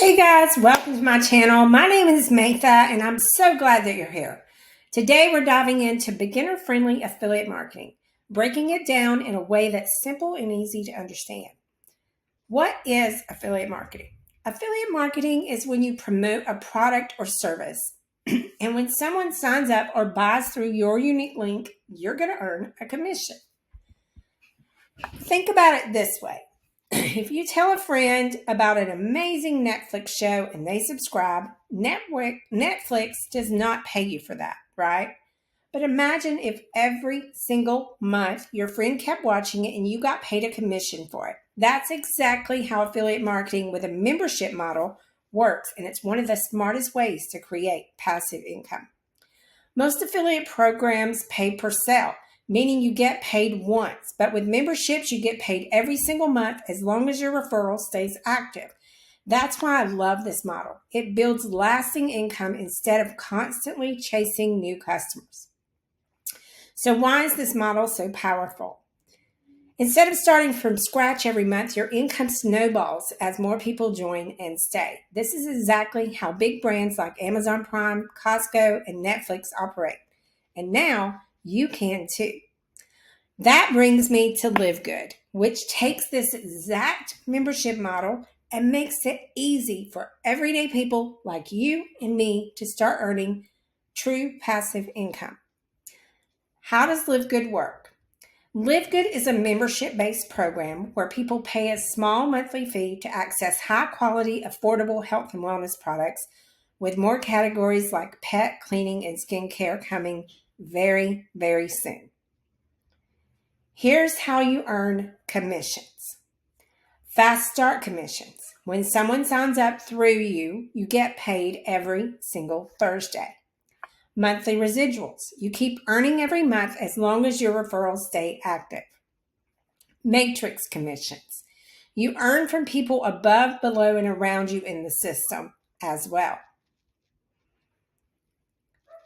Hey guys, welcome to my channel. My name is Matha and I'm so glad that you're here. Today we're diving into beginner-friendly affiliate marketing, breaking it down in a way that's simple and easy to understand. What is affiliate marketing? Affiliate marketing is when you promote a product or service and when someone signs up or buys through your unique link, you're going to earn a commission. Think about it this way. If you tell a friend about an amazing Netflix show and they subscribe, Netflix does not pay you for that, right? But imagine if every single month your friend kept watching it and you got paid a commission for it. That's exactly how affiliate marketing with a membership model works, and it's one of the smartest ways to create passive income. Most affiliate programs pay per sale, meaning you get paid once. But with memberships, you get paid every single month as long as your referral stays active. That's why I love this model. It builds lasting income instead of constantly chasing new customers. So why is this model so powerful? Instead of starting from scratch every month, your income snowballs as more people join and stay. This is exactly how big brands like Amazon Prime, Costco, and Netflix operate. And now you can too. That brings me to LiveGood, which takes this exact membership model and makes it easy for everyday people like you and me to start earning true passive income. How does LiveGood work? LiveGood is a membership-based program where people pay a small monthly fee to access high-quality, affordable health and wellness products with more categories like pet, cleaning, and skincare coming very, very soon. Here's how you earn commissions. Fast start commissions. When someone signs up through you, you get paid every single Thursday. Monthly residuals. You keep earning every month as long as your referrals stay active. Matrix commissions. You earn from people above, below, and around you in the system as well.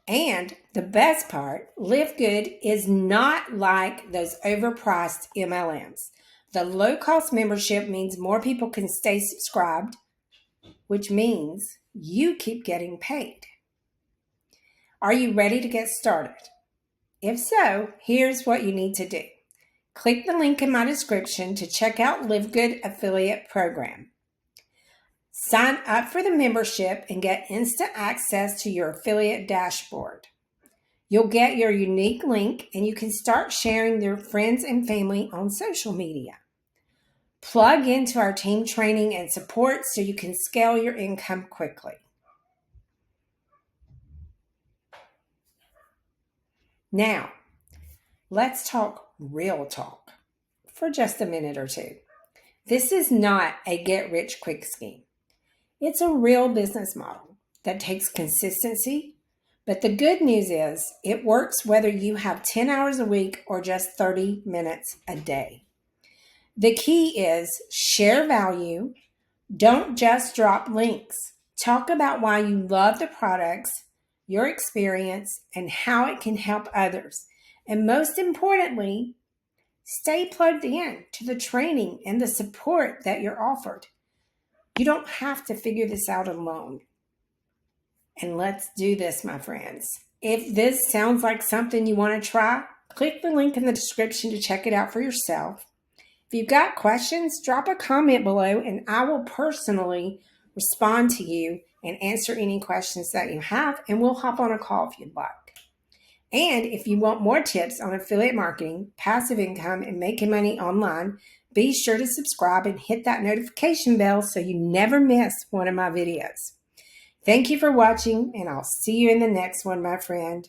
And the best part, LiveGood is not like those overpriced MLMs. The low-cost membership means more people can stay subscribed, which means you keep getting paid. Are you ready to get started? If so, here's what you need to do. Click the link in my description to check out LiveGood Affiliate Program. Sign up for the membership and get instant access to your affiliate dashboard. You'll get your unique link and you can start sharing your friends and family on social media. Plug into our team training and support so you can scale your income quickly. Now, let's talk real talk for just a minute or two. This is not a get-rich-quick scheme. It's a real business model that takes consistency, but the good news is it works whether you have 10 hours a week or just 30 minutes a day. The key is share value. Don't just drop links. Talk about why you love the products, your experience, and how it can help others. And most importantly, stay plugged in to the training and the support that you're offered. You don't have to figure this out alone. And let's do this, my friends. If this sounds like something you want to try, click the link in the description to check it out for yourself. If you've got questions, drop a comment below and I will personally respond to you and answer any questions that you have, and we'll hop on a call if you'd like. And if you want more tips on affiliate marketing, passive income, and making money online, be sure to subscribe and hit that notification bell so you never miss one of my videos. Thank you for watching, and I'll see you in the next one, my friend.